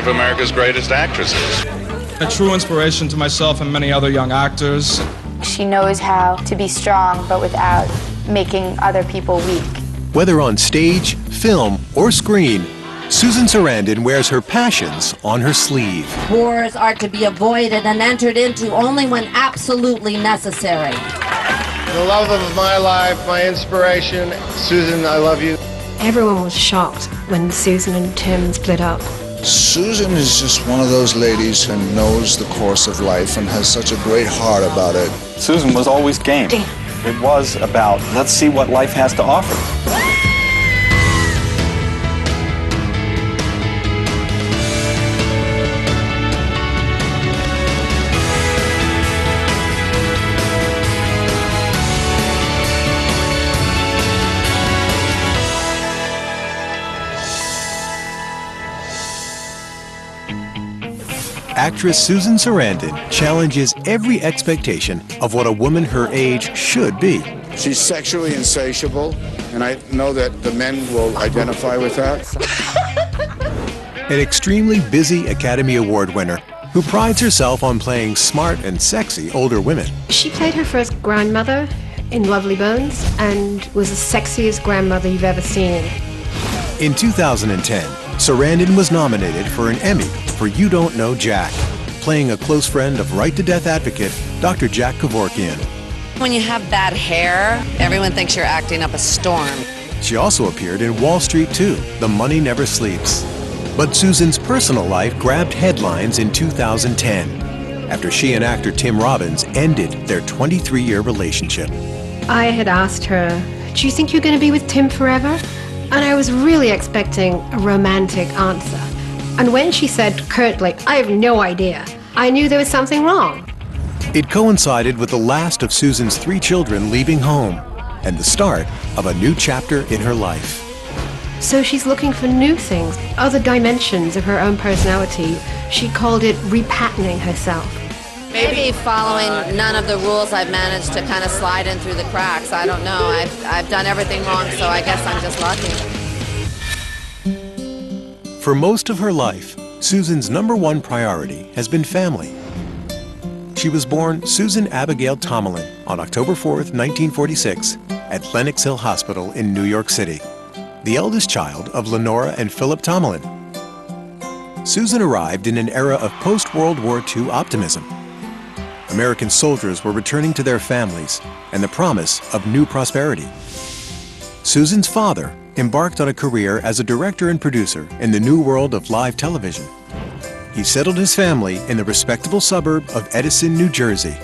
of America's greatest actresses. A true inspiration to myself and many other young actors. She knows how to be strong, but without making other people weak. Whether on stage, film, or screen, Susan Sarandon wears her passions on her sleeve. Wars are to be avoided and entered into only when absolutely necessary. The love of my life, my inspiration. Susan, I love you. Everyone was shocked when Susan and Tim split up. Susan is just one of those ladies who knows the course of life and has such a great heart about it. Susan was always game. It was about, let's see what life has to offer. Actress Susan Sarandon challenges every expectation of what a woman her age should be. She's sexually insatiable, and I know that the men will identify with that. An extremely busy Academy Award winner who prides herself on playing smart and sexy older women. She played her first grandmother in Lovely Bones and was the sexiest grandmother you've ever seen. In 2010, Sarandon was nominated for an Emmy for You Don't Know Jack, playing a close friend of right-to-death advocate Dr. Jack Kevorkian. When you have bad hair, everyone thinks you're acting up a storm. She also appeared in Wall Street 2, The Money Never Sleeps. But Susan's personal life grabbed headlines in 2010 after she and actor Tim Robbins ended their 23-year relationship. I had asked her, "Do you think you're going to be with Tim forever?" And I was really expecting a romantic answer. And when she said curtly, "I have no idea," I knew there was something wrong. It coincided with the last of Susan's 3 children leaving home and the start of a new chapter in her life. So she's looking for new things, other dimensions of her own personality. She called it repatterning herself. Maybe following none of the rules, I've managed to kind of slide in through the cracks. I don't know. I've done everything wrong, so I guess I'm just lucky. For most of her life, Susan's #1 priority has been family. She was born Susan Abigail Tomlin on October 4th, 1946, at Lenox Hill Hospital in New York City, the eldest child of Lenora and Philip Tomlin. Susan arrived in an era of post-World War II optimism. American soldiers were returning to their families and the promise of new prosperity. Susan's father embarked on a career as a director and producer in the new world of live television. He settled his family in the respectable suburb of Edison, New Jersey.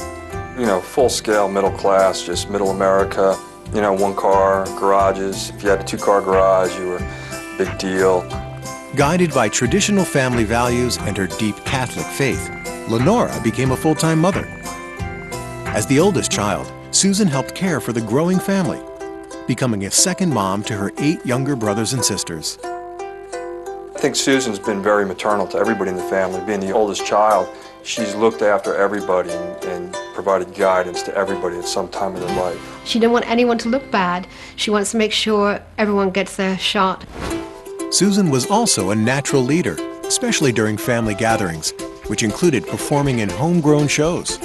You know, full-scale middle class, just middle America. You know, 1-car garages. If you had a 2-car garage, you were a big deal. Guided by traditional family values and her deep Catholic faith, Lenora became a full-time mother. As the oldest child, Susan helped care for the growing family, becoming a second mom to her 8 younger brothers and sisters. I think Susan's been very maternal to everybody in the family. Being the oldest child, she's looked after everybody and provided guidance to everybody at some time in their life. She didn't want anyone to look bad. She wants to make sure everyone gets their shot. Susan was also a natural leader, especially during family gatherings, which included performing in homegrown shows.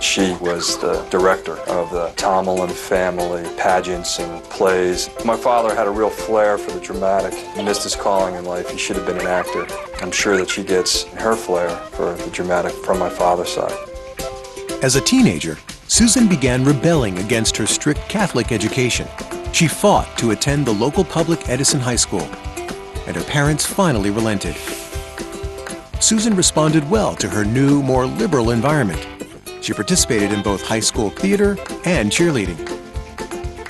She was the director of the Tomlin family pageants and plays. My father had a real flair for the dramatic. He missed his calling in life. He should have been an actor. I'm sure that she gets her flair for the dramatic from my father's side. As a teenager, Susan began rebelling against her strict Catholic education. She fought to attend the local public Edison High School, and her parents finally relented. Susan responded well to her new, more liberal environment. She participated in both high school theater and cheerleading.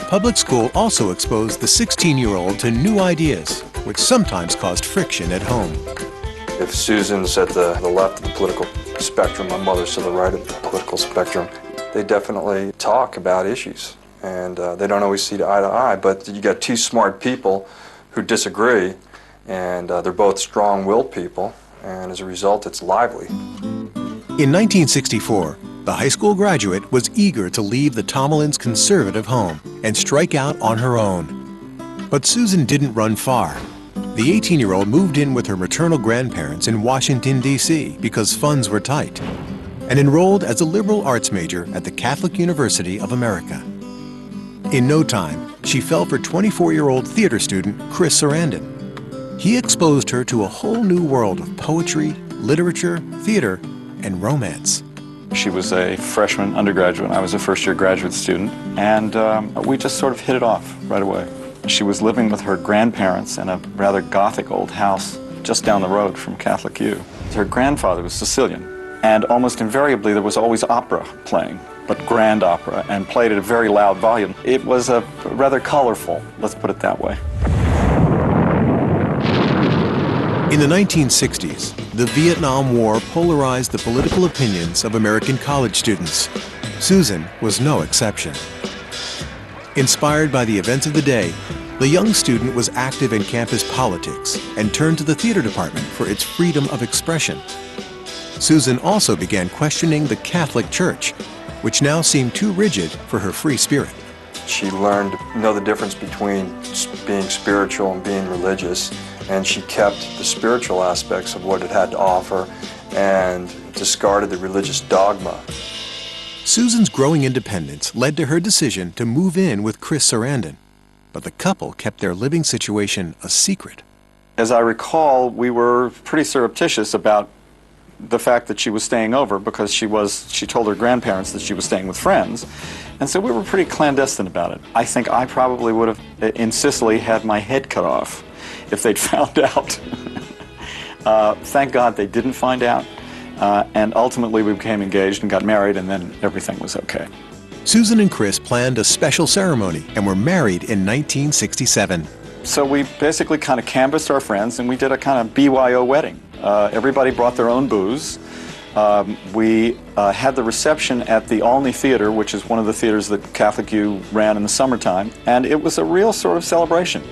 Public school also exposed the 16-year-old to new ideas, which sometimes caused friction at home. If Susan's at the left of the political spectrum, my mother's to the right of the political spectrum, they definitely talk about issues. And they don't always see eye to eye, but you got 2 smart people who disagree, and they're both strong-willed people, and as a result, it's lively. In 1964, the high school graduate was eager to leave the Tomlins' conservative home and strike out on her own. But Susan didn't run far. The 18-year-old moved in with her maternal grandparents in Washington, D.C. because funds were tight, and enrolled as a liberal arts major at the Catholic University of America. In no time, she fell for 24-year-old theater student Chris Sarandon. He exposed her to a whole new world of poetry, literature, theater, and romance. She was a freshman undergraduate, and I was a first-year graduate student, and we just sort of hit it off right away. She was living with her grandparents in a rather gothic old house just down the road from Catholic U. Her grandfather was Sicilian, and almost invariably there was always opera playing, but grand opera, and played at a very loud volume. It was rather colorful, let's put it that way. In the 1960s, the Vietnam War polarized the political opinions of American college students. Susan was no exception. Inspired by the events of the day, the young student was active in campus politics and turned to the theater department for its freedom of expression. Susan also began questioning the Catholic Church, which now seemed too rigid for her free spirit. She learned to know the difference between being spiritual and being religious, and she kept the spiritual aspects of what it had to offer and discarded the religious dogma. Susan's growing independence led to her decision to move in with Chris Sarandon, but the couple kept their living situation a secret. As I recall, we were pretty surreptitious about the fact that she was staying over because she told her grandparents that she was staying with friends, and so we were pretty clandestine about it. I think I probably would have, in Sicily, had my head cut off if they'd found out. Thank God they didn't find out. And ultimately we became engaged and got married, and then everything was okay. Susan and Chris planned a special ceremony and were married in 1967. So we basically kind of canvassed our friends and we did a kind of BYO wedding. Everybody brought their own booze. We had the reception at the Olney Theater, which is one of the theaters that Catholic U ran in the summertime, and it was a real sort of celebration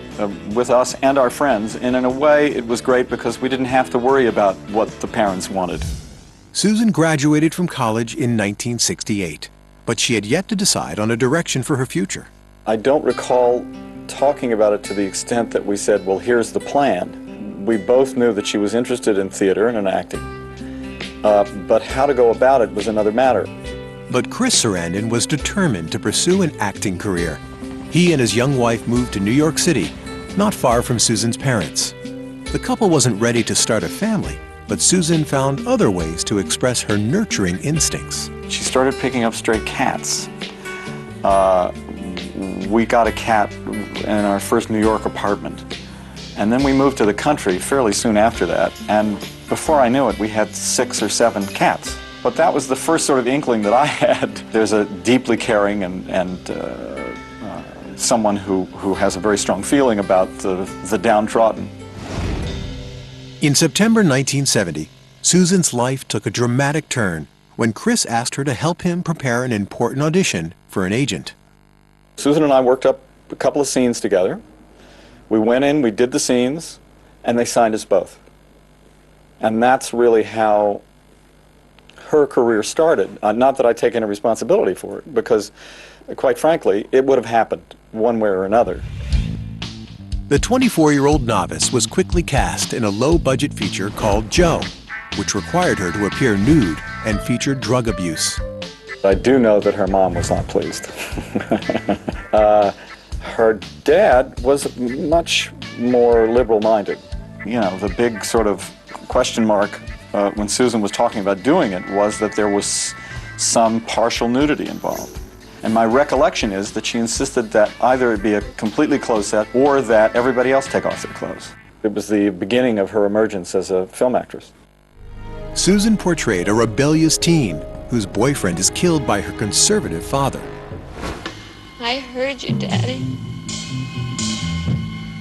with us and our friends, and in a way it was great because we didn't have to worry about what the parents wanted. Susan graduated from college in 1968, but she had yet to decide on a direction for her future. I don't recall talking about it to the extent that we said, well, here's the plan. We both knew that she was interested in theater and in acting, but how to go about it was another matter. But Chris Sarandon was determined to pursue an acting career. He and his young wife moved to New York City, not far from Susan's parents. The couple wasn't ready to start a family, but Susan found other ways to express her nurturing instincts. She started picking up stray cats. We got a cat in our first New York apartment. And then we moved to the country fairly soon after that, and before I knew it, we had 6 or 7 cats. But that was the first sort of inkling that I had. There's a deeply caring and someone who has a very strong feeling about the downtrodden. In September 1970, Susan's life took a dramatic turn when Chris asked her to help him prepare an important audition for an agent. Susan and I worked up a couple of scenes together. We went in, we did the scenes, and they signed us both. And that's really how her career started. Not that I take any responsibility for it, because, quite frankly, it would have happened one way or another. The 24-year-old novice was quickly cast in a low-budget feature called Joe, which required her to appear nude and featured drug abuse. I do know that her mom was not pleased. Her dad was much more liberal-minded. You know, the big sort of question mark when Susan was talking about doing it was that there was some partial nudity involved. And my recollection is that she insisted that either it be a completely closed set or that everybody else take off their clothes. It was the beginning of her emergence as a film actress. Susan portrayed a rebellious teen whose boyfriend is killed by her conservative father. I heard you, Daddy.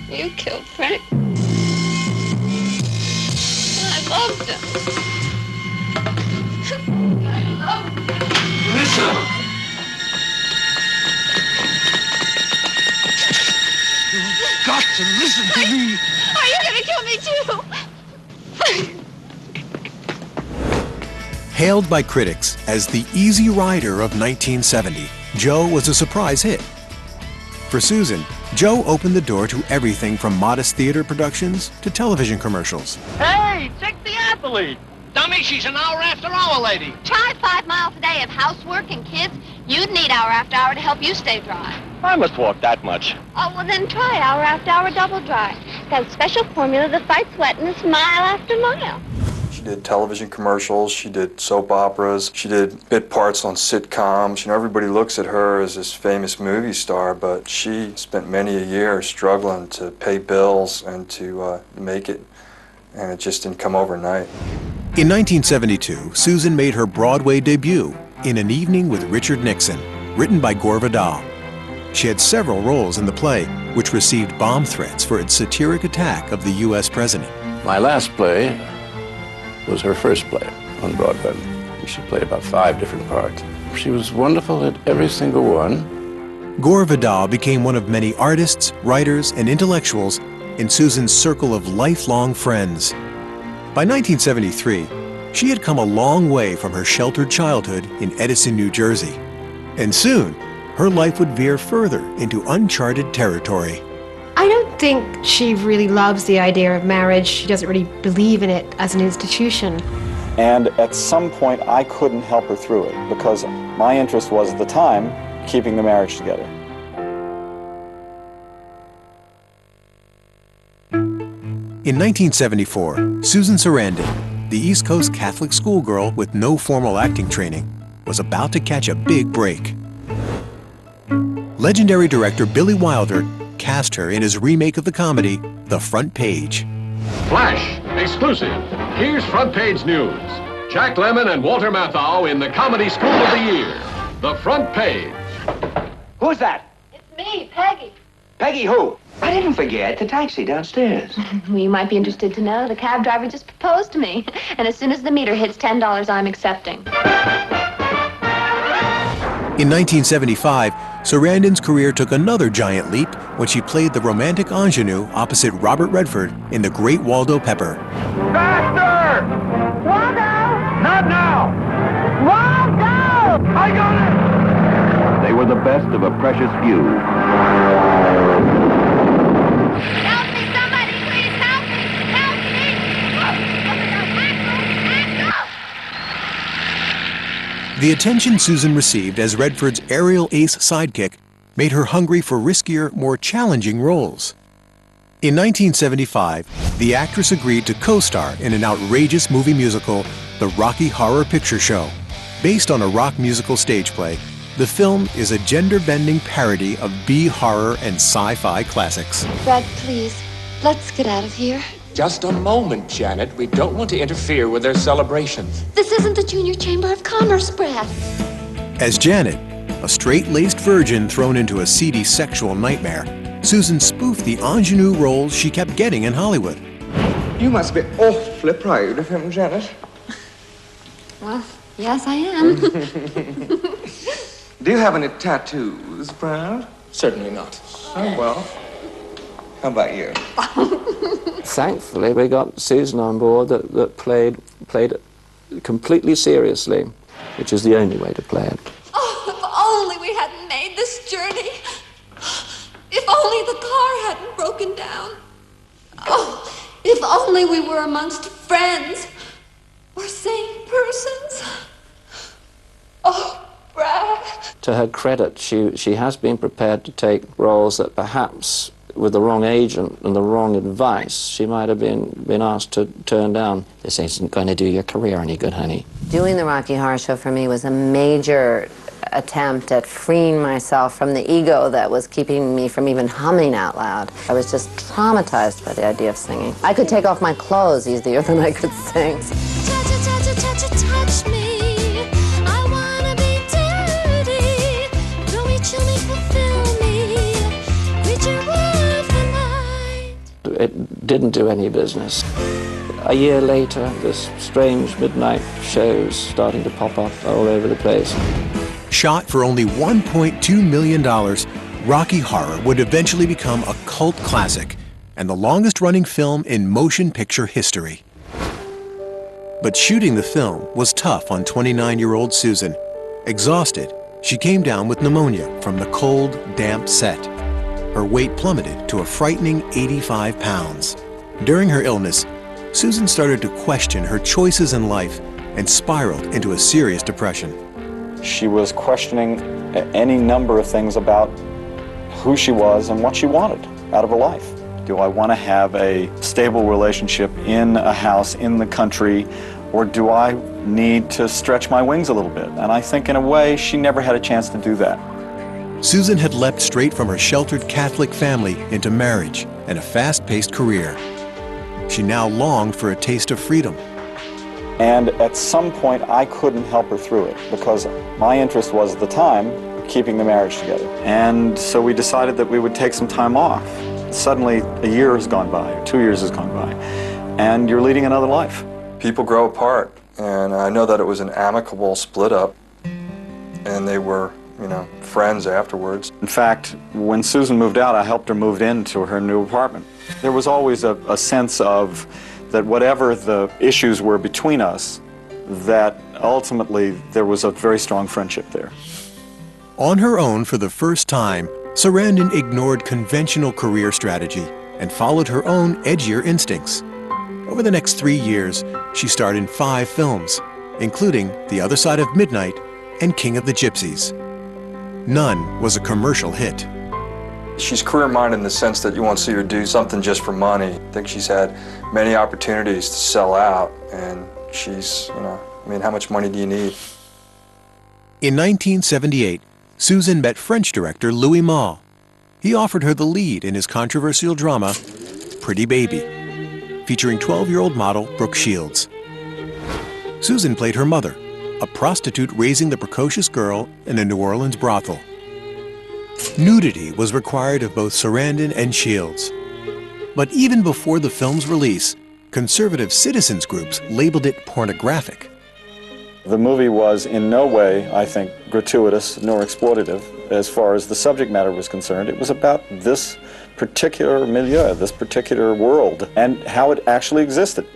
You killed Frank. I loved him. I loved him. Listen! You've got to listen to me! Are you gonna kill me too? Hailed by critics as the Easy Rider of 1970, Joe was a surprise hit. For Susan, Joe opened the door to everything from modest theater productions to television commercials. Hey, check the athlete. Dummy, she's an hour after hour lady. Try 5 miles a day of housework and kids. You'd need hour after hour to help you stay dry. I must walk that much. Oh, well then try hour after hour double dry. Got a special formula that fights wetness mile after mile. She did television commercials, she did soap operas, she did bit parts on sitcoms. You know, everybody looks at her as this famous movie star, but she spent many a year struggling to pay bills and to make it, and it just didn't come overnight. In 1972, Susan made her Broadway debut in An Evening with Richard Nixon, written by Gore Vidal. She had several roles in the play, which received bomb threats for its satiric attack of the U.S. president. My last play was her first play on Broadway. She played about 5 different parts. She was wonderful at every single one. Gore Vidal became one of many artists, writers, and intellectuals in Susan's circle of lifelong friends. By 1973, she had come a long way from her sheltered childhood in Edison, New Jersey. And soon, her life would veer further into uncharted territory. I don't think she really loves the idea of marriage. She doesn't really believe in it as an institution. And at some point, I couldn't help her through it because my interest was, at the time, keeping the marriage together. In 1974, Susan Sarandon, the East Coast Catholic schoolgirl with no formal acting training, was about to catch a big break. Legendary director Billy Wilder cast her in his remake of the comedy, The Front Page. Flash, exclusive. Here's Front Page News. Jack Lemmon and Walter Matthau in the Comedy School of the Year. The Front Page. Who's that? It's me, Peggy. Peggy who? I didn't forget the taxi downstairs. Well, you might be interested to know the cab driver just proposed to me. And as soon as the meter hits $10, I'm accepting. In 1975, Sarandon's career took another giant leap when she played the romantic ingenue opposite Robert Redford in The Great Waldo Pepper. Faster! Waldo! Not now! Waldo! I got it! They were the best of a precious few. Help me, somebody, please help me! Help me! The attention Susan received as Redford's aerial ace sidekick made her hungry for riskier, more challenging roles. In 1975, the actress agreed to co-star in an outrageous movie musical, The Rocky Horror Picture Show. Based on a rock musical stage play, the film is a gender-bending parody of B-horror and sci-fi classics. Brad, please, let's get out of here. Just a moment, Janet. We don't want to interfere with their celebrations. This isn't the Junior Chamber of Commerce, Brad. As Janet, a straight-laced virgin thrown into a seedy sexual nightmare, Susan spoofed the ingenue roles she kept getting in Hollywood. You must be awfully proud of him, Janet. Well, yes, I am. Do you have any tattoos, Brad? Certainly not. Oh, well. How about you? Thankfully, we got Susan on board that played completely seriously, which is the only way to play it. Oh, if only we hadn't made this journey. If only the car hadn't broken down. Oh, if only we were amongst friends or sane persons. Oh, Brad. To her credit, she has been prepared to take roles that perhaps, with the wrong agent and the wrong advice, she might have been asked to turn down. This isn't going to do your career any good, honey. Doing the Rocky Horror Show for me was a major attempt at freeing myself from the ego that was keeping me from even humming out loud. I was just traumatized by the idea of singing. I could take off my clothes easier than I could sing. Touch me. I wanna be dirty. Throw me, chill me, fulfill me. Creature of the night. It didn't do any business. A year later, this strange midnight shows starting to pop up all over the place. Shot for only $1.2 million, Rocky Horror would eventually become a cult classic and the longest-running film in motion picture history. But shooting the film was tough on 29-year-old Susan. Exhausted, she came down with pneumonia from the cold, damp set. her weight plummeted to a frightening 85 pounds. During her illness, Susan started to question her choices in life and spiraled into a serious depression. She was questioning any number of things about who she was and what she wanted out of her life. Do I want to have a stable relationship in a house in the country, or do I need to stretch my wings a little bit? And I think in a way she never had a chance to do that. Susan had leapt straight from her sheltered Catholic family into marriage and a fast-paced career. She now longed for a taste of freedom. And at some point I couldn't help her through it because my interest was at the time keeping the marriage together. And so we decided that we would take some time off. Suddenly a year has gone by, or 2 years has gone by, and you're leading another life. People grow apart, and I know that it was an amicable split up, and they were, you know, friends afterwards. In fact, when Susan moved out, I helped her move into her new apartment. There was always a sense of that whatever the issues were between us, that ultimately there was a very strong friendship there. On her own for the first time, Sarandon ignored conventional career strategy and followed her own edgier instincts. Over the next 3 years, she starred in 5 films, including The Other Side of Midnight and King of the Gypsies. None was a commercial hit. She's career-minded in the sense that you won't see her do something just for money. I think she's had many opportunities to sell out, and she's, you know, I mean, how much money do you need? In 1978, Susan met French director Louis Malle. He offered her the lead in his controversial drama, Pretty Baby, featuring 12-year-old model Brooke Shields. Susan played her mother, a prostitute raising the precocious girl in a New Orleans brothel. Nudity was required of both Sarandon and Shields. But even before the film's release, conservative citizens groups labeled it pornographic. The movie was in no way, I think, gratuitous nor exploitative as far as the subject matter was concerned. It was about this particular milieu, this particular world, and how it actually existed.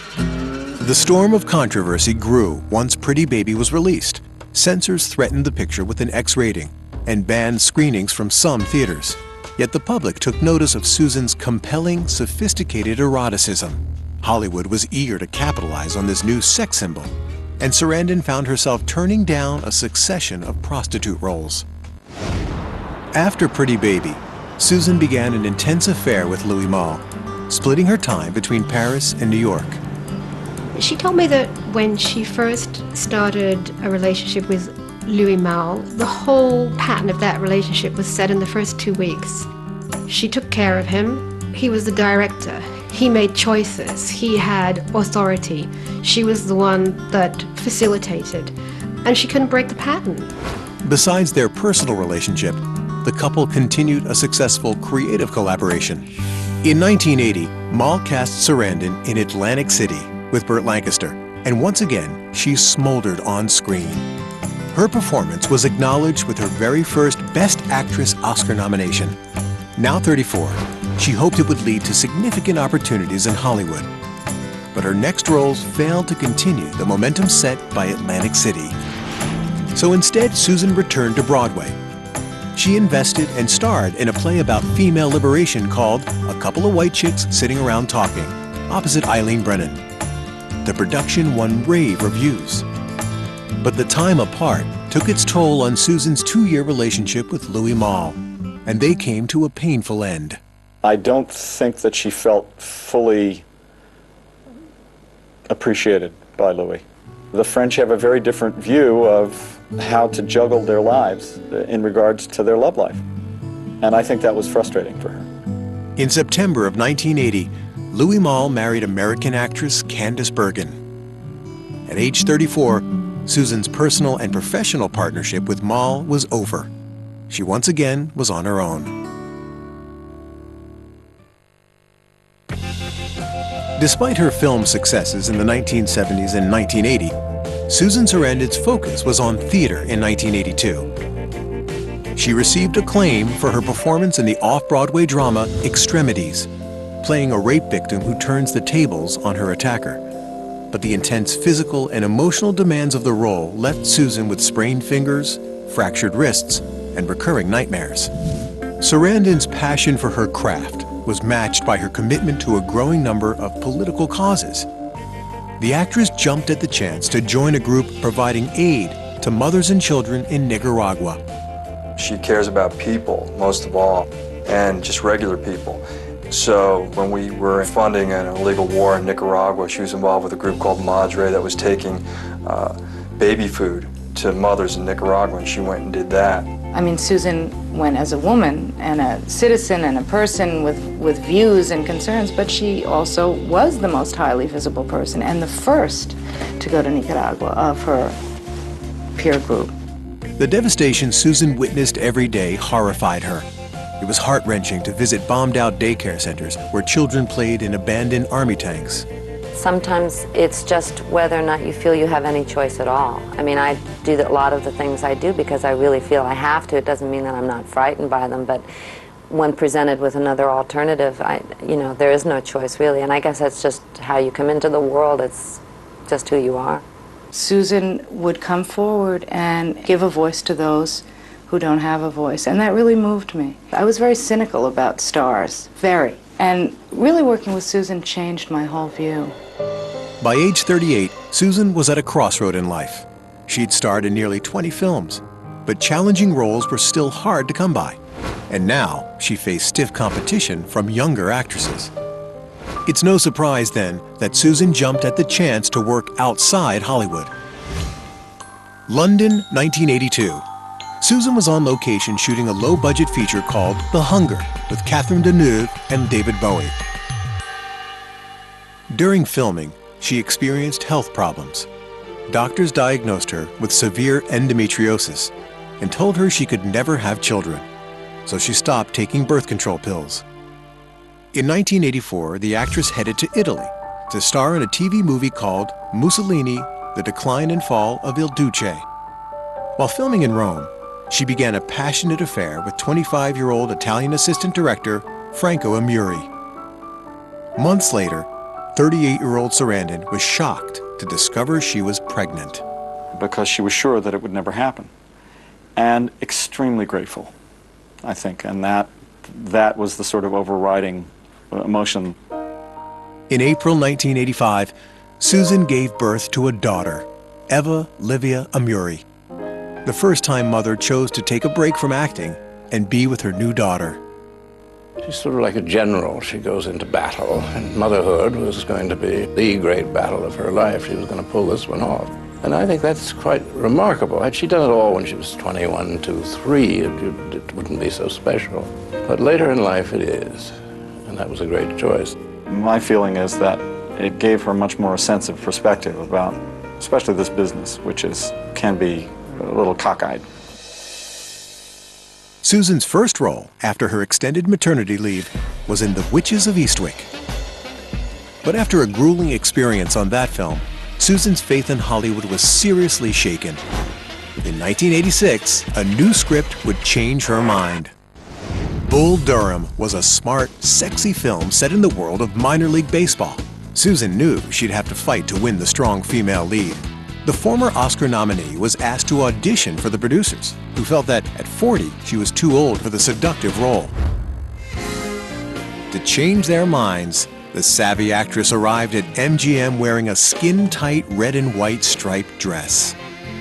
The storm of controversy grew once Pretty Baby was released. Censors threatened the picture with an X rating and banned screenings from some theaters. Yet the public took notice of Susan's compelling, sophisticated eroticism. Hollywood was eager to capitalize on this new sex symbol, and Sarandon found herself turning down a succession of prostitute roles. After Pretty Baby, Susan began an intense affair with Louis Malle, splitting her time between Paris and New York. She told me that when she first started a relationship with Louis Malle, the whole pattern of that relationship was set in the first 2 weeks. She took care of him. He was the director. He made choices. He had authority. She was the one that facilitated, and she couldn't break the pattern. Besides their personal relationship, the couple continued a successful creative collaboration. In 1980, Malle cast Sarandon in Atlantic City with Burt Lancaster, and once again, she smoldered on screen. Her performance was acknowledged with her very first Best Actress Oscar nomination. Now 34, she hoped it would lead to significant opportunities in Hollywood. But her next roles failed to continue the momentum set by Atlantic City. So instead, Susan returned to Broadway. She invested and starred in a play about female liberation called A Couple of White Chicks Sitting Around Talking, opposite Eileen Brennan. The production won rave reviews. But the time apart took its toll on Susan's 2-year relationship with Louis Malle, and they came to a painful end. I don't think that she felt fully appreciated by Louis. The French have a very different view of how to juggle their lives in regards to their love life. And I think that was frustrating for her. In September of 1980, Louis Malle married American actress Candice Bergen. At age 34, Susan's personal and professional partnership with Malle was over. She once again was on her own. Despite her film successes in the 1970s and 1980, Susan Sarandon's focus was on theater in 1982. She received acclaim for her performance in the off-Broadway drama Extremities, playing a rape victim who turns the tables on her attacker. But the intense physical and emotional demands of the role left Susan with sprained fingers, fractured wrists, and recurring nightmares. Sarandon's passion for her craft was matched by her commitment to a growing number of political causes. The actress jumped at the chance to join a group providing aid to mothers and children in Nicaragua. She cares about people, most of all, and just regular people. So when we were funding an illegal war in Nicaragua, she was involved with a group called Madre that was taking baby food to mothers in Nicaragua, and she went and did that. I mean, Susan went as a woman and a citizen and a person with views and concerns, but she also was the most highly visible person and the first to go to Nicaragua of her peer group. The devastation Susan witnessed every day horrified her. It was heart-wrenching to visit bombed-out daycare centers where children played in abandoned army tanks. Sometimes it's just whether or not you feel you have any choice at all. I mean, I do a lot of the things I do because I really feel I have to. It doesn't mean that I'm not frightened by them, but when presented with another alternative, there is no choice really. And I guess that's just how you come into the world. It's just who you are. Susan would come forward and give a voice to those who don't have a voice, and that really moved me. I was very cynical about stars, very. And really working with Susan changed my whole view. By age 38, Susan was at a crossroad in life. She'd starred in nearly 20 films, but challenging roles were still hard to come by. And now she faced stiff competition from younger actresses. It's no surprise then that Susan jumped at the chance to work outside Hollywood. London, 1982. Susan was on location shooting a low-budget feature called The Hunger with Catherine Deneuve and David Bowie. During filming, she experienced health problems. Doctors diagnosed her with severe endometriosis and told her she could never have children, so she stopped taking birth control pills. In 1984, the actress headed to Italy to star in a TV movie called Mussolini, The Decline and Fall of Il Duce. While filming in Rome, she began a passionate affair with 25-year-old Italian assistant director Franco Amuri. Months later, 38-year-old Sarandon was shocked to discover she was pregnant. Because she was sure that it would never happen. And extremely grateful, I think, and that was the sort of overriding emotion. In April 1985, Susan gave birth to a daughter, Eva Livia Amuri. The first-time mother chose to take a break from acting and be with her new daughter. She's sort of like a general. She goes into battle, and motherhood was going to be the great battle of her life. She was going to pull this one off. And I think that's quite remarkable. Had she done it all when she was 21, 2, 3, it wouldn't be so special. But later in life it is, and that was a great choice. My feeling is that it gave her much more a sense of perspective about, especially this business, which can be a little cockeyed. Susan's first role after her extended maternity leave was in The Witches of Eastwick. But after a grueling experience on that film, Susan's faith in Hollywood was seriously shaken. In 1986, a new script would change her mind. Bull Durham was a smart, sexy film set in the world of minor league baseball. Susan knew she'd have to fight to win the strong female lead. The former Oscar nominee was asked to audition for the producers, who felt that at 40, she was too old for the seductive role. To change their minds, the savvy actress arrived at MGM wearing a skin-tight red and white striped dress.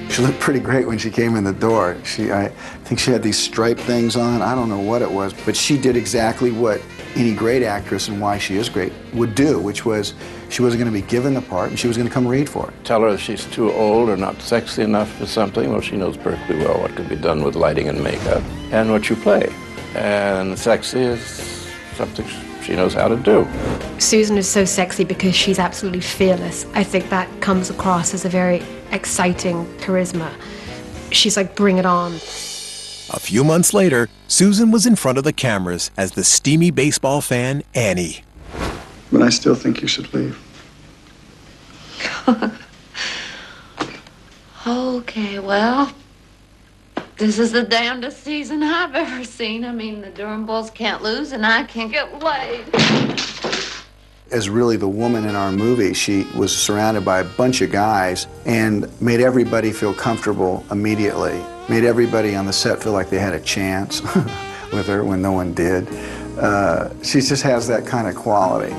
She looked pretty great when she came in the door. I think she had these striped things on. I don't know what it was, but she did exactly what any great actress, and why she is great, would do, which was she wasn't going to be given the part, and she was going to come read for it. Tell her if she's too old or not sexy enough for something, well, she knows perfectly well what can be done with lighting and makeup, and what you play. And sexy is something she knows how to do. Susan is so sexy because she's absolutely fearless. I think that comes across as a very exciting charisma. She's like, bring it on. A few months later, Susan was in front of the cameras as the steamy baseball fan Annie. But I still think you should leave. Okay, well, this is the damnedest season I've ever seen. I mean, the Durham Bulls can't lose, and I can't get laid. As really the woman in our movie, she was surrounded by a bunch of guys and made everybody feel comfortable immediately. Made everybody on the set feel like they had a chance, with her when no one did. She just has that kind of quality.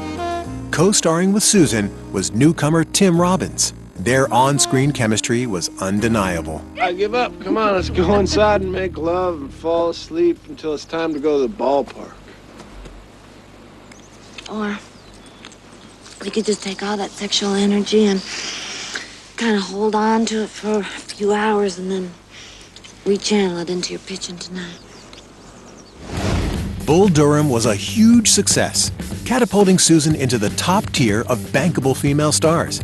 Co-starring with Susan was newcomer Tim Robbins. Their on-screen chemistry was undeniable. I give up. Come on, let's go inside and make love and fall asleep until it's time to go to the ballpark. Or we could just take all that sexual energy and kind of hold on to it for a few hours and then rechannel it into your pitching tonight. Bull Durham was a huge success, catapulting Susan into the top tier of bankable female stars.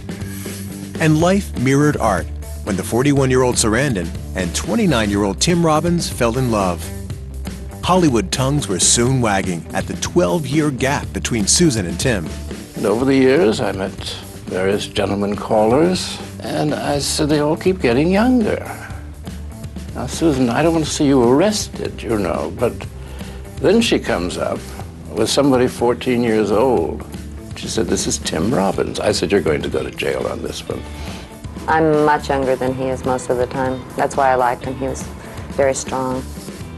And life mirrored art when the 41-year-old Sarandon and 29-year-old Tim Robbins fell in love. Hollywood tongues were soon wagging at the 12-year gap between Susan and Tim. And over the years, I met various gentlemen callers, and I said, they all keep getting younger. Now, Susan, I don't want to see you arrested, you know, but then she comes up with somebody 14 years old. She said, this is Tim Robbins. I said, you're going to go to jail on this one. I'm much younger than he is most of the time. That's why I liked him. He was very strong.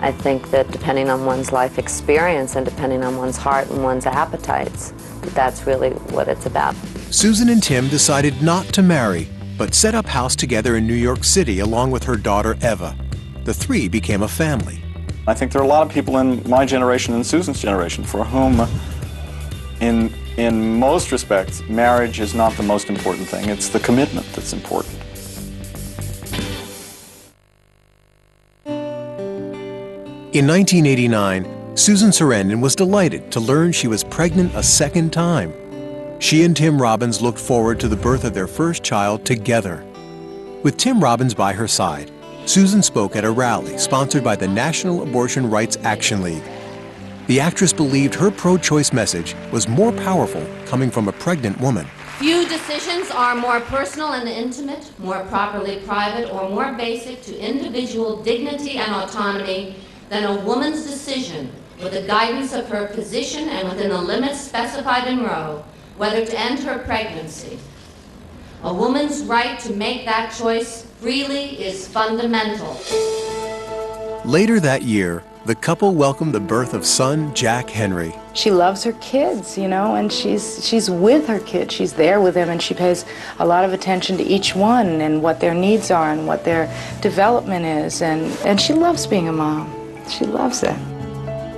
I think that depending on one's life experience and depending on one's heart and one's appetites, that's really what it's about. Susan and Tim decided not to marry, but set up house together in New York City along with her daughter Eva. The three became a family. I think there are a lot of people in my generation and Susan's generation for whom, in most respects, marriage is not the most important thing. It's the commitment that's important. In 1989, Susan Sarandon was delighted to learn she was pregnant a second time. She and Tim Robbins looked forward to the birth of their first child together. With Tim Robbins by her side, Susan spoke at a rally sponsored by the National Abortion Rights Action League. The actress believed her pro-choice message was more powerful coming from a pregnant woman. Few decisions are more personal and intimate, more properly private, or more basic to individual dignity and autonomy than a woman's decision, with the guidance of her position and within the limits specified in Roe, whether to end her pregnancy. A woman's right to make that choice freely is fundamental. Later that year, the couple welcomed the birth of son Jack Henry. She loves her kids, you know, and she's with her kids. She's there with them, and she pays a lot of attention to each one and what their needs are and what their development is. And she loves being a mom. She loves it.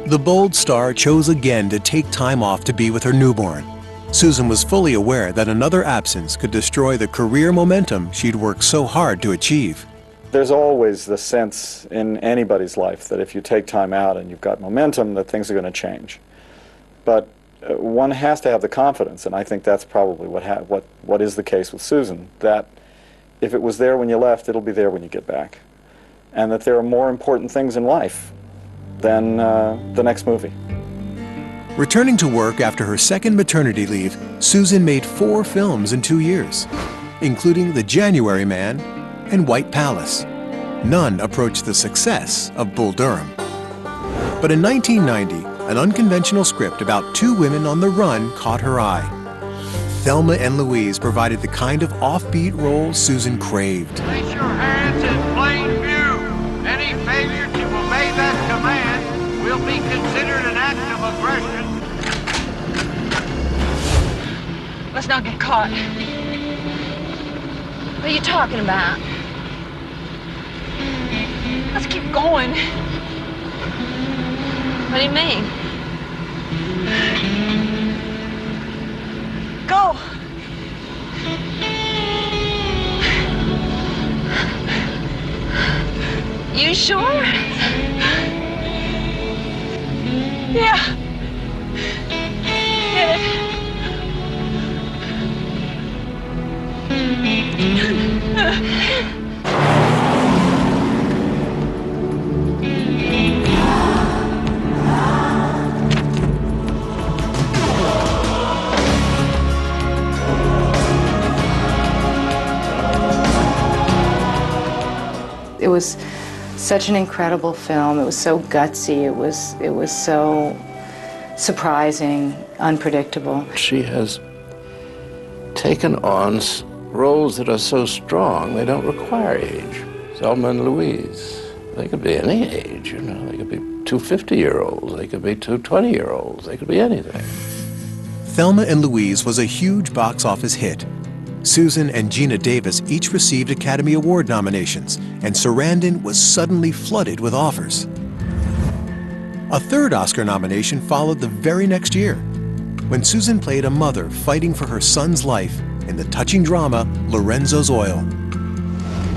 The bold star chose again to take time off to be with her newborn. Susan was fully aware that another absence could destroy the career momentum she'd worked so hard to achieve. There's always the sense in anybody's life that if you take time out and you've got momentum, that things are going to change. But one has to have the confidence, and I think that's probably what is the case with Susan, that if it was there when you left, it'll be there when you get back. And that there are more important things in life than the next movie. Returning to work after her second maternity leave, Susan made 4 films in 2 years, including The January Man and White Palace. None approached the success of Bull Durham. But in 1990, an unconventional script about 2 women on the run caught her eye. Thelma and Louise provided the kind of offbeat role Susan craved. Place your hands in plain view. Any failure to obey that command will be considered an act of aggression. Let's not get caught. What are you talking about? Let's keep going. What do you mean? Go! You sure? Yeah. Get it. It was such an incredible film. It was so gutsy. It was so surprising, unpredictable. She has taken on roles that are so strong, they don't require age. Thelma and Louise. They could be any age, you know. They could be two 50-year-olds. They could be two 20-year-olds. They could be anything. Thelma and Louise was a huge box office hit. Susan and Gina Davis each received Academy Award nominations, and Sarandon was suddenly flooded with offers. A third Oscar nomination followed the very next year, when Susan played a mother fighting for her son's life in the touching drama Lorenzo's Oil.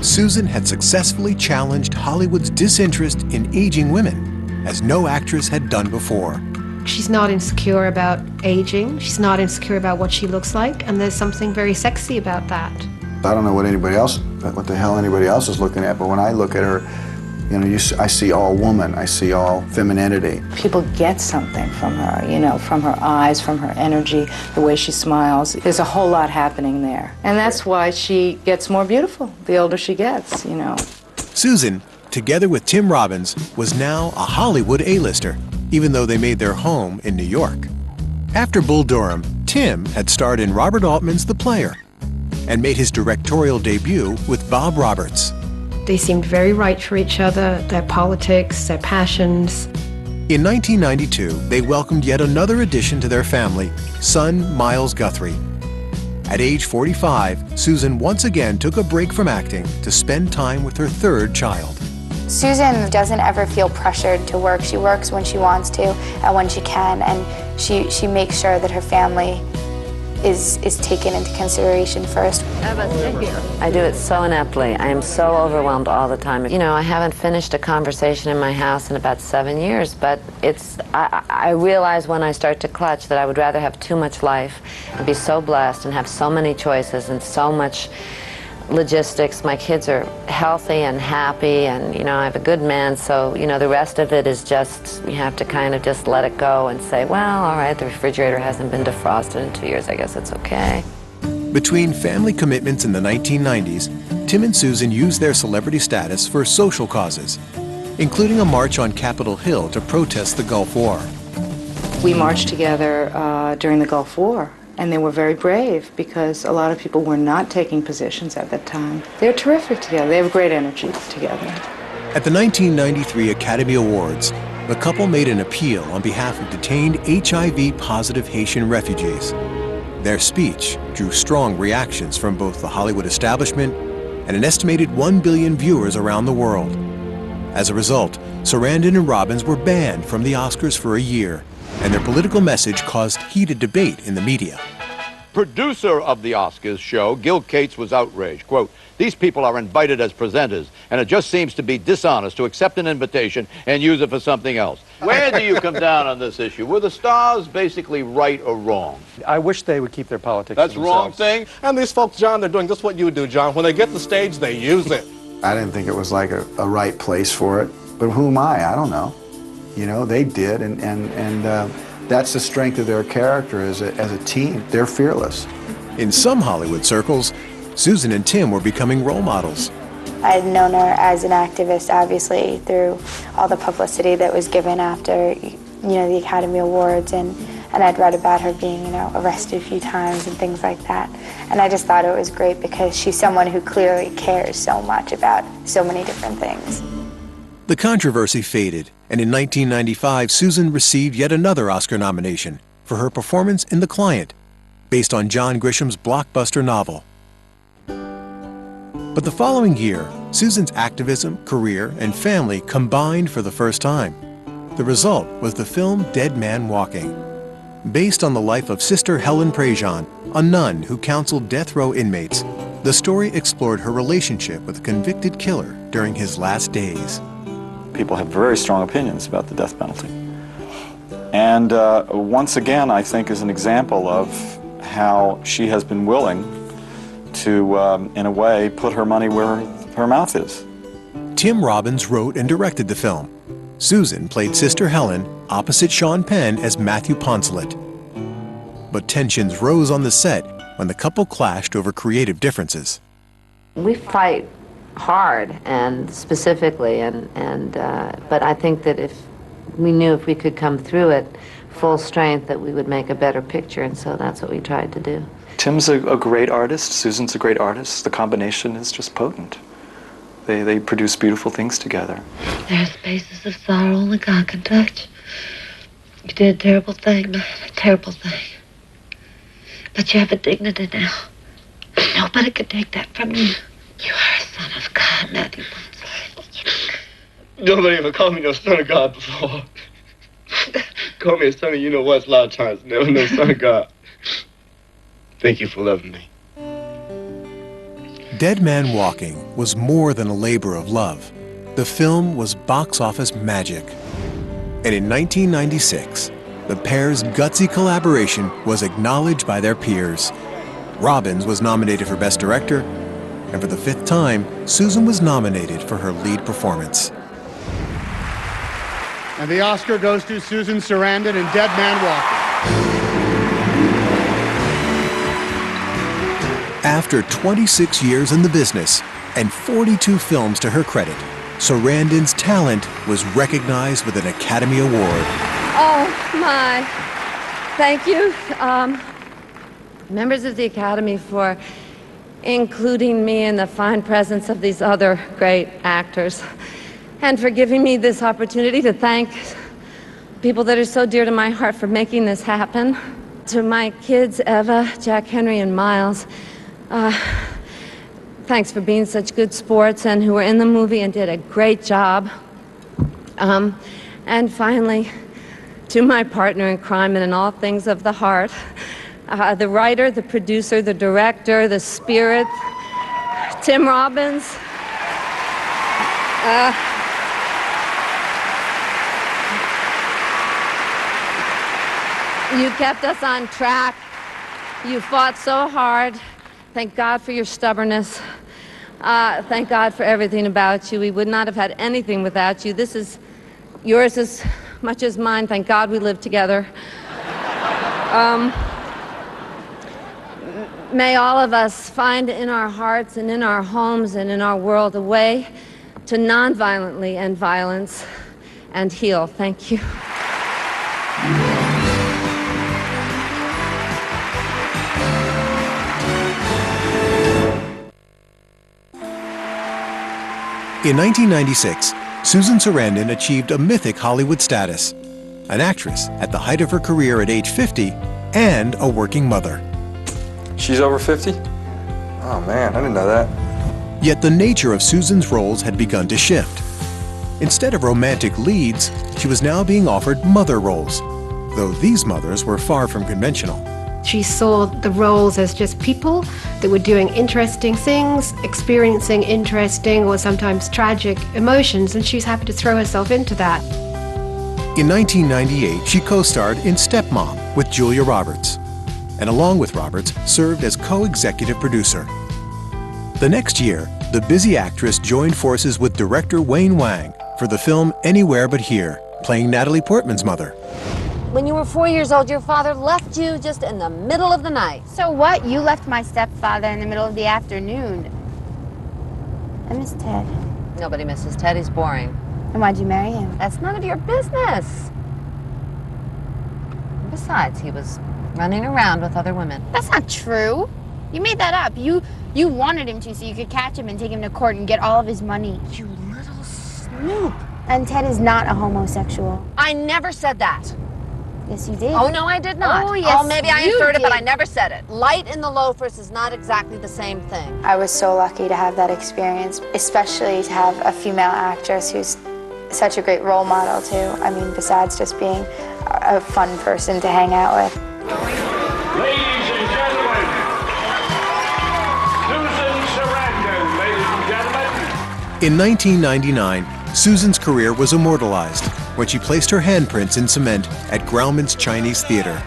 Susan had successfully challenged Hollywood's disinterest in aging women, as no actress had done before. She's not insecure about aging. She's not insecure about what she looks like, and there's something very sexy about that. I don't know what the hell anybody else is looking at, but when I look at her, you know, I see all woman, I see all femininity. People get something from her, you know, from her eyes, from her energy, the way she smiles. There's a whole lot happening there. And that's why she gets more beautiful the older she gets, you know. Susan, together with Tim Robbins, was now a Hollywood A-lister, even though they made their home in New York. After Bull Durham, Tim had starred in Robert Altman's The Player and made his directorial debut with Bob Roberts. They seemed very right for each other, their politics, their passions. In 1992, they welcomed yet another addition to their family, son Miles Guthrie. At age 45, Susan once again took a break from acting to spend time with her third child. Susan doesn't ever feel pressured to work. She works when she wants to and when she can, and she makes sure that her family is taken into consideration first. I do it so ineptly. I am so overwhelmed all the time. You know, I haven't finished a conversation in my house in about 7 years, but I realize when I start to clutch that I would rather have too much life and be so blessed and have so many choices and so much logistics. My kids are healthy and happy, and you know, I have a good man, so you know, the rest of it is just, you have to kind of just let it go and say, well, all right, the refrigerator hasn't been defrosted in 2 years, I guess it's okay. Between family commitments in the 1990s, Tim and Susan used their celebrity status for social causes, including a march on Capitol Hill to protest the Gulf War. We marched together during the Gulf War. And they were very brave because a lot of people were not taking positions at that time. They're terrific together. They have great energy together. At the 1993 Academy Awards, the couple made an appeal on behalf of detained HIV-positive Haitian refugees. Their speech drew strong reactions from both the Hollywood establishment and an estimated 1 billion viewers around the world. As a result, Sarandon and Robbins were banned from the Oscars for a year, and their political message caused heated debate in the media. Producer of the Oscars show, Gil Cates, was outraged. Quote, these people are invited as presenters, and it just seems to be dishonest to accept an invitation and use it for something else. Where do you come down on this issue? Were the stars basically right or wrong? I wish they would keep their politics That's to the wrong themselves. thing? And these folks, John, they're doing just what you would do, John. When they get the stage, they use it. I didn't think it was like a right place for it, but who am I? I don't know. You know, they did, and that's the strength of their character as a team. They're fearless. In some Hollywood circles, Susan and Tim were becoming role models. I had known her as an activist, obviously, through all the publicity that was given after, you know, the Academy Awards, and I'd read about her being, you know, arrested a few times and things like that. And I just thought it was great because she's someone who clearly cares so much about so many different things. The controversy faded, and in 1995, Susan received yet another Oscar nomination for her performance in The Client, based on John Grisham's blockbuster novel. But the following year, Susan's activism, career, and family combined for the first time. The result was the film Dead Man Walking. Based on the life of Sister Helen Prejean, a nun who counseled death row inmates, the story explored her relationship with a convicted killer during his last days. People have very strong opinions about the death penalty. And once again, I think is an example of how she has been willing to, in a way, put her money where her mouth is. Tim Robbins wrote and directed the film. Susan played Sister Helen opposite Sean Penn as Matthew Poncelet. But tensions rose on the set when the couple clashed over creative differences. We fight hard and specifically, but I think that if we knew if we could come through it full strength that we would make a better picture, and so that's what we tried to do. Tim's a great artist, Susan's a great artist. The combination is just potent. They produce beautiful things together. There are spaces of sorrow only God can touch. You did a terrible thing, man, a terrible thing. But you have a dignity now. Nobody can take that from you. You are a son of God, Matthew Bonsall. Nobody ever called me no son of God before. Call me a son of you-know-what a lot of times. Never no son of God. Thank you for loving me. Dead Man Walking was more than a labor of love. The film was box office magic. And in 1996, the pair's gutsy collaboration was acknowledged by their peers. Robbins was nominated for Best Director, and for the 5th time, Susan was nominated for her lead performance. And the Oscar goes to Susan Sarandon in Dead Man Walking. After 26 years in the business and 42 films to her credit, Sarandon's talent was recognized with an Academy Award. Oh, my. Thank you, members of the Academy, for including me in the fine presence of these other great actors, and for giving me this opportunity to thank people that are so dear to my heart for making this happen. To my kids, Eva, Jack Henry, and Miles, thanks for being such good sports and who were in the movie and did a great job. And finally, to my partner in crime and in all things of the heart, the writer, the producer, the director, the spirit, Tim Robbins. You kept us on track. You fought so hard. Thank God for your stubbornness. Thank God for everything about you. We would not have had anything without you. This is yours as much as mine. Thank God we live together. May all of us find in our hearts and in our homes and in our world a way to non-violently end violence and heal. Thank you. In 1996, Susan Sarandon achieved a mythic Hollywood status, an actress at the height of her career at age 50 and a working mother. She's over 50? Oh man, I didn't know that. Yet the nature of Susan's roles had begun to shift. Instead of romantic leads, she was now being offered mother roles, though these mothers were far from conventional. She saw the roles as just people that were doing interesting things, experiencing interesting or sometimes tragic emotions, and she was happy to throw herself into that. In 1998, she co-starred in Stepmom with Julia Roberts, and along with Roberts, served as co-executive producer. The next year, the busy actress joined forces with director Wayne Wang for the film Anywhere But Here, playing Natalie Portman's mother. When you were 4 years old, your father left you just in the middle of the night. So what? You left my stepfather in the middle of the afternoon. I miss Ted. Nobody misses Ted. He's boring. And why'd you marry him? That's none of your business. Besides, he was running around with other women. That's not true. You made that up. You wanted him to so you could catch him and take him to court and get all of his money. You little snoop. And Ted is not a homosexual. I never said that. Yes, you did. Oh, no, I did not. Oh, yes, maybe I you inferred it, but did. I never said it. Light in the loafers is not exactly the same thing. I was so lucky to have that experience, especially to have a female actress who's such a great role model, too. I mean, besides just being a fun person to hang out with. Ladies and gentlemen, Susan Sarandon, ladies and gentlemen. In 1999, Susan's career was immortalized when she placed her handprints in cement at Grauman's Chinese Theater.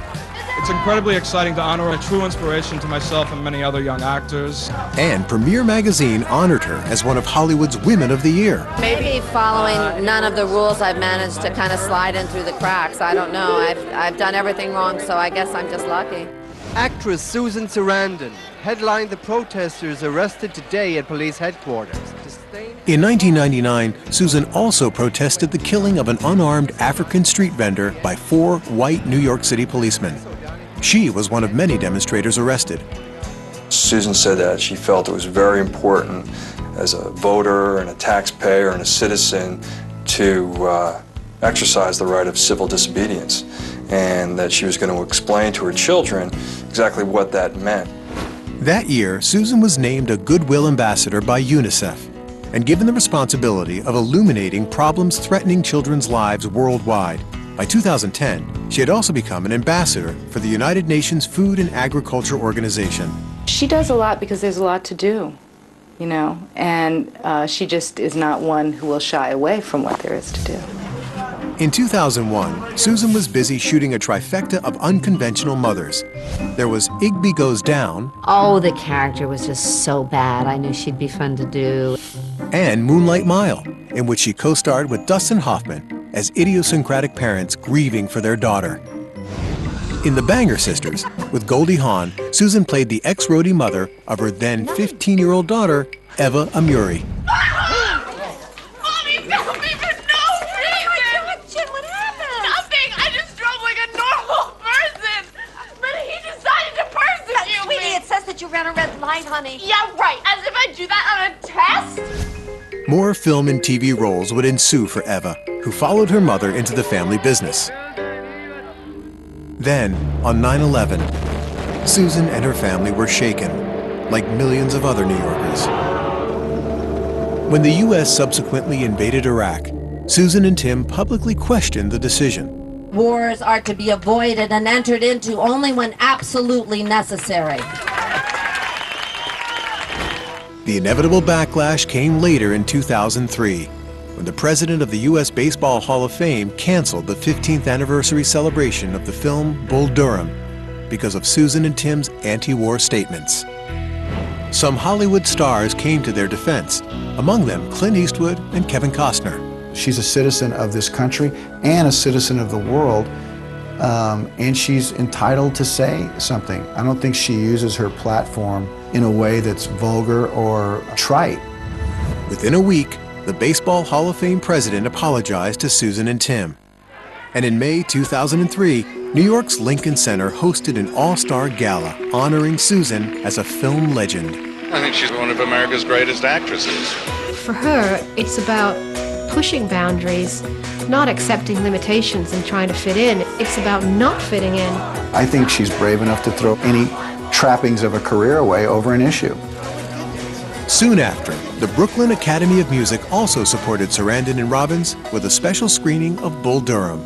It's incredibly exciting to honor a true inspiration to myself and many other young actors. And Premiere Magazine honored her as one of Hollywood's Women of the Year. Maybe following none of the rules, I've managed to kind of slide in through the cracks. I don't know. I've done everything wrong, so I guess I'm just lucky. Actress Susan Sarandon headlined the protesters arrested today at police headquarters. In 1999, Susan also protested the killing of an unarmed African street vendor by 4 white New York City policemen. She was one of many demonstrators arrested. Susan said that she felt it was very important as a voter and a taxpayer and a citizen to exercise the right of civil disobedience, and that she was going to explain to her children exactly what that meant. That year, Susan was named a Goodwill Ambassador by UNICEF and given the responsibility of illuminating problems threatening children's lives worldwide. By 2010, she had also become an ambassador for the United Nations Food and Agriculture Organization. She does a lot because there's a lot to do, you know, and she just is not one who will shy away from what there is to do. In 2001, Susan was busy shooting a trifecta of unconventional mothers. There was Igby Goes Down. Oh, the character was just so bad. I knew she'd be fun to do. And Moonlight Mile, in which she co-starred with Dustin Hoffman as idiosyncratic parents grieving for their daughter. In The Banger Sisters, with Goldie Hawn, Susan played the ex-roadie mother of her then 15-year-old daughter, Eva Amuri. You ran a red light, honey. Yeah, right. As if I'd do that on a test? More film and TV roles would ensue for Eva, who followed her mother into the family business. Then, on 9/11, Susan and her family were shaken, like millions of other New Yorkers. When the U.S. subsequently invaded Iraq, Susan and Tim publicly questioned the decision. Wars are to be avoided and entered into only when absolutely necessary. The inevitable backlash came later in 2003, when the president of the U.S. Baseball Hall of Fame canceled the 15th anniversary celebration of the film Bull Durham because of Susan and Tim's anti-war statements. Some Hollywood stars came to their defense, among them Clint Eastwood and Kevin Costner. She's a citizen of this country and a citizen of the world, and she's entitled to say something. I don't think she uses her platform in a way that's vulgar or trite. Within a week, the Baseball Hall of Fame president apologized to Susan and Tim. And in May 2003, New York's Lincoln Center hosted an all-star gala honoring Susan as a film legend. I think she's one of America's greatest actresses. For her, it's about pushing boundaries, not accepting limitations and trying to fit in. It's about not fitting in. I think she's brave enough to throw any trappings of a career away over an issue. Soon after, the Brooklyn Academy of Music also supported Sarandon and Robbins with a special screening of Bull Durham.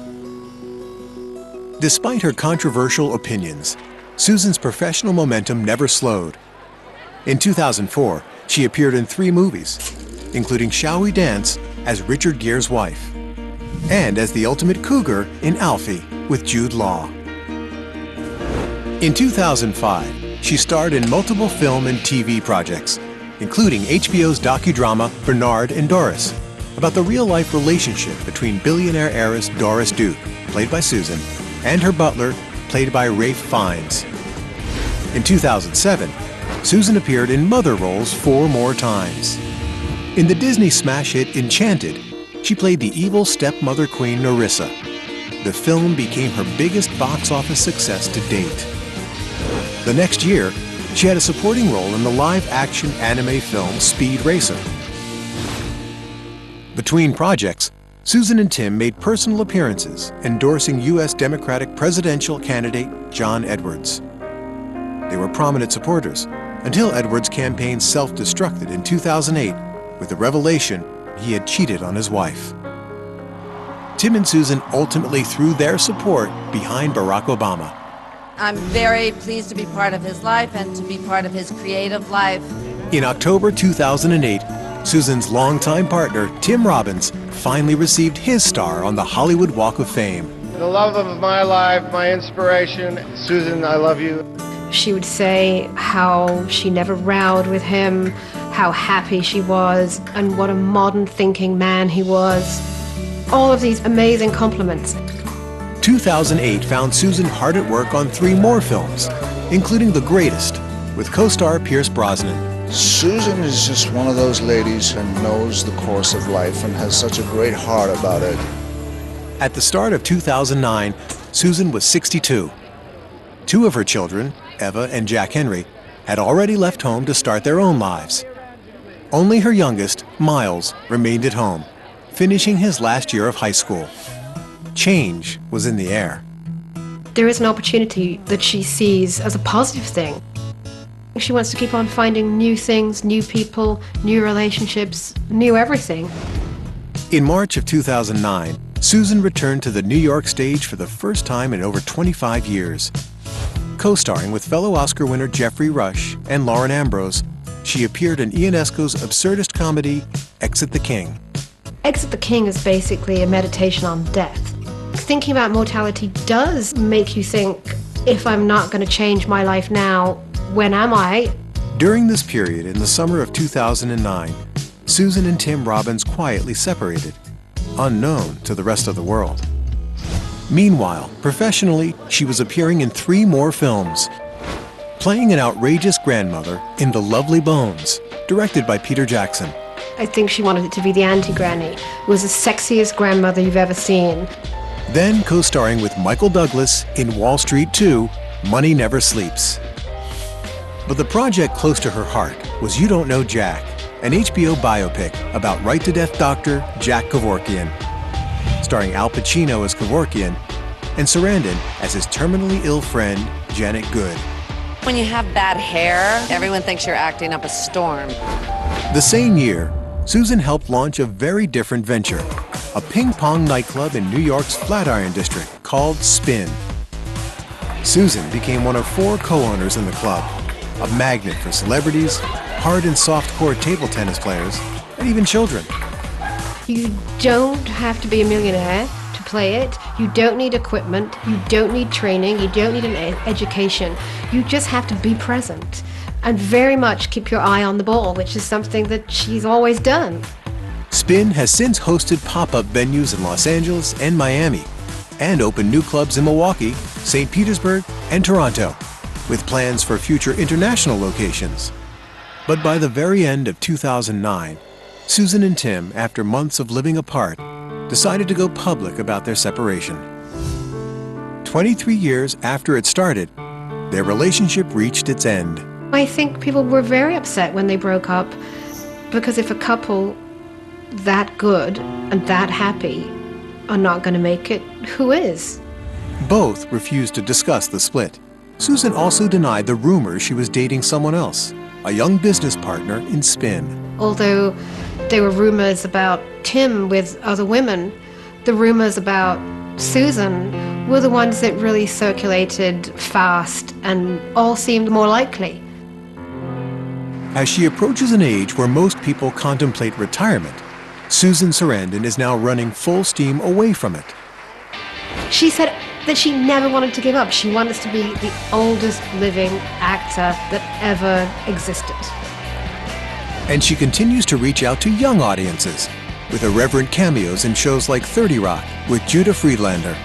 Despite her controversial opinions, Susan's professional momentum never slowed. In 2004, she appeared in 3 movies, including Shall We Dance as Richard Gere's wife, and as the ultimate cougar in Alfie with Jude Law. In 2005, she starred in multiple film and TV projects, including HBO's docudrama Bernard and Doris, about the real-life relationship between billionaire heiress Doris Duke, played by Susan, and her butler, played by Ralph Fiennes. In 2007, Susan appeared in mother roles 4 more times. In the Disney smash hit Enchanted, she played the evil stepmother queen Nerissa. The film became her biggest box office success to date. The next year, she had a supporting role in the live-action anime film Speed Racer. Between projects, Susan and Tim made personal appearances endorsing U.S. Democratic presidential candidate John Edwards. They were prominent supporters until Edwards' campaign self-destructed in 2008 with the revelation he had cheated on his wife. Tim and Susan ultimately threw their support behind Barack Obama. I'm very pleased to be part of his life and to be part of his creative life. In October 2008, Susan's longtime partner, Tim Robbins, finally received his star on the Hollywood Walk of Fame. The love of my life, my inspiration, Susan, I love you. She would say how she never rowed with him, how happy she was, and what a modern thinking man he was. All of these amazing compliments. 2008 found Susan hard at work on 3 more films, including The Greatest, with co-star Pierce Brosnan. Susan is just one of those ladies who knows the course of life and has such a great heart about it. At the start of 2009, Susan was 62. 2 of her children, Eva and Jack Henry, had already left home to start their own lives. Only her youngest, Miles, remained at home, finishing his last year of high school. Change was in the air. There is an opportunity that she sees as a positive thing. She wants to keep on finding new things, new people, new relationships, new everything. In March of 2009, Susan returned to the New York stage for the first time in over 25 years. Co-starring with fellow Oscar winner Jeffrey Rush and Lauren Ambrose, she appeared in Ionesco's absurdist comedy, Exit the King. Exit the King is basically a meditation on death. Thinking about mortality does make you think, if I'm not going to change my life now, when am I? During this period in the summer of 2009, Susan and Tim Robbins quietly separated, unknown to the rest of the world. Meanwhile, professionally, she was appearing in 3 more films, playing an outrageous grandmother in The Lovely Bones, directed by Peter Jackson. I think she wanted it to be the anti-granny. It was the sexiest grandmother you've ever seen. Then co-starring with Michael Douglas in Wall Street 2, Money Never Sleeps. But the project close to her heart was You Don't Know Jack, an HBO biopic about right-to-death doctor Jack Kevorkian, starring Al Pacino as Kevorkian and Sarandon as his terminally ill friend, Janet Good. When you have bad hair, everyone thinks you're acting up a storm. The same year, Susan helped launch a very different venture, a ping-pong nightclub in New York's Flatiron District called Spin. Susan became one of 4 co-owners in the club, a magnet for celebrities, hard and soft-core table tennis players, and even children. You don't have to be a millionaire to play it. You don't need equipment. You don't need training. You don't need an education. You just have to be present and very much keep your eye on the ball, which is something that she's always done. Spin has since hosted pop-up venues in Los Angeles and Miami, and opened new clubs in Milwaukee, St. Petersburg, and Toronto, with plans for future international locations. But by the very end of 2009, Susan and Tim, after months of living apart, decided to go public about their separation. 23 years after it started, their relationship reached its end. I think people were very upset when they broke up, because if a couple that good and that happy are not going to make it, who is? Both refused to discuss the split. Susan also denied the rumors she was dating someone else, a young business partner in Spin. Although there were rumors about Tim with other women, the rumors about Susan were the ones that really circulated fast and all seemed more likely. As she approaches an age where most people contemplate retirement, Susan Sarandon is now running full steam away from it. She said that she never wanted to give up. She wanted to be the oldest living actor that ever existed. And she continues to reach out to young audiences with irreverent cameos in shows like 30 Rock with Judah Friedlander.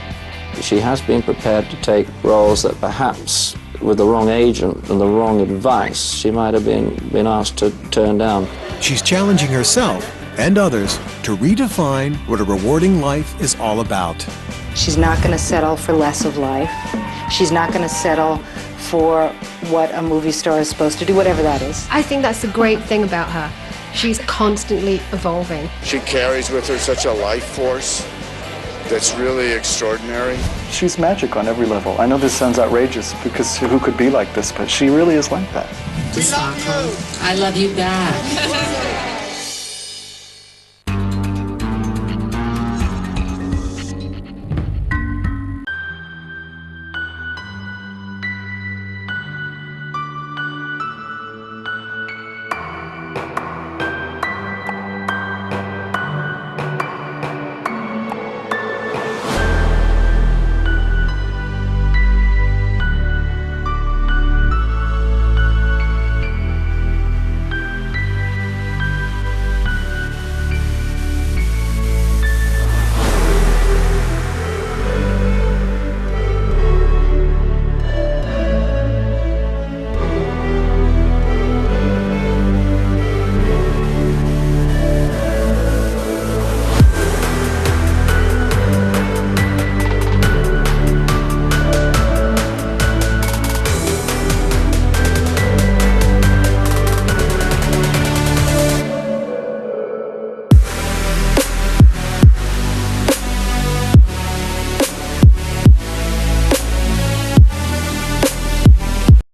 She has been prepared to take roles that perhaps with the wrong agent and the wrong advice she might have been asked to turn down. She's challenging herself and others to redefine what a rewarding life is all about. She's not going to settle for less of life. She's not going to settle for what a movie star is supposed to do, whatever that is. I think that's the great thing about her. She's constantly evolving. She carries with her such a life force that's really extraordinary. She's magic on every level. I know this sounds outrageous because who could be like this, but she really is like that. I love you back.